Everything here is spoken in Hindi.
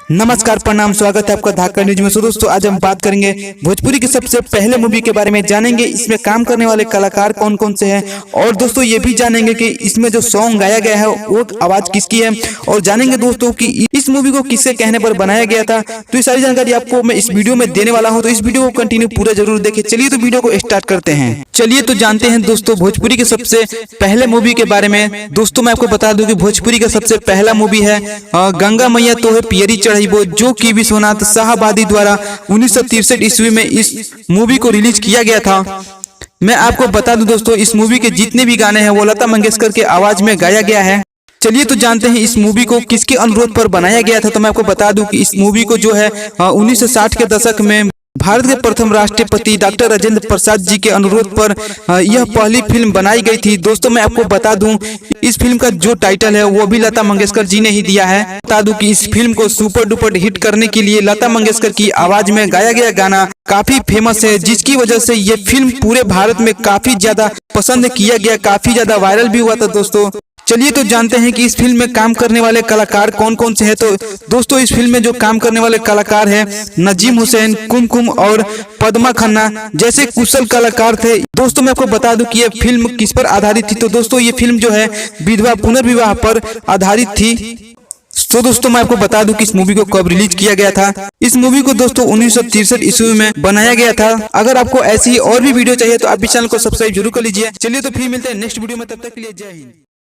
नमस्कार, प्रणाम, स्वागत है आपका धाकर न्यूज में। दोस्तों आज हम बात करेंगे भोजपुरी के सबसे पहले मूवी के बारे में। जानेंगे इसमें काम करने वाले कलाकार कौन कौन से हैं, और दोस्तों ये भी जानेंगे कि इसमें जो सॉन्ग गाया गया है वो आवाज किसकी है, और जानेंगे दोस्तों कि इस मूवी को किसके कहने पर बनाया गया था। तो ये सारी जानकारी आपको मैं इस वीडियो में देने वाला हूँ, तो इस वीडियो को कंटिन्यू पूरा जरूर देखें। चलिए तो वीडियो को स्टार्ट करते हैं। चलिए तो जानते हैं दोस्तों भोजपुरी के सबसे पहले मूवी के बारे में। दोस्तों मैं आपको बता दूं कि भोजपुरी का सबसे पहला मूवी है गंगा मैया तो है पियरी चढ़ाइबो, जो कि विश्वनाथ शाहबादी द्वारा 1963 ईस्वी में इस मूवी को रिलीज किया गया था। मैं आपको बता दूं दोस्तों इस मूवी के जितने भी गाने हैं वो लता मंगेशकर के आवाज में गाया गया है। चलिए तो जानते हैं इस मूवी को किसके अनुरोध पर बनाया गया था। तो मैं आपको बता दूं कि इस मूवी को जो है 1960 के दशक में भारत के प्रथम राष्ट्रपति डॉक्टर राजेंद्र प्रसाद जी के अनुरोध पर यह पहली फिल्म बनाई गई थी। दोस्तों मैं आपको बता दूं इस फिल्म का जो टाइटल है वो भी लता मंगेशकर जी ने ही दिया है। बता दूं कि इस फिल्म को सुपर डुपर हिट करने के लिए लता मंगेशकर की आवाज में गाया गया गाना काफी फेमस है, जिसकी वजह से ये फिल्म पूरे भारत में काफी ज्यादा पसंद किया गया, काफी ज्यादा वायरल भी हुआ था। दोस्तों चलिए तो जानते हैं कि इस फिल्म में काम करने वाले कलाकार कौन कौन से हैं। तो दोस्तों इस फिल्म में जो काम करने वाले कलाकार हैं नजीम हुसैन, कुमकुम और पद्मा खन्ना जैसे कुशल कलाकार थे। दोस्तों मैं आपको बता दूं कि ये फिल्म किस पर आधारित थी। तो दोस्तों ये फिल्म जो है विधवा पुनर्विवाह पर आधारित थी। तो दोस्तों मैं आपको बता दूं कि इस मूवी को कब रिलीज किया गया था। इस मूवी को दोस्तों 1963 ईस्वी में बनाया गया था। अगर आपको ऐसी और भी वीडियो चाहिए तो आप इस चैनल को सब्सक्राइब जरूर कर लीजिए। चलिए तो फिर मिलते हैं नेक्स्ट वीडियो में, तब तक के लिए जय हिंद।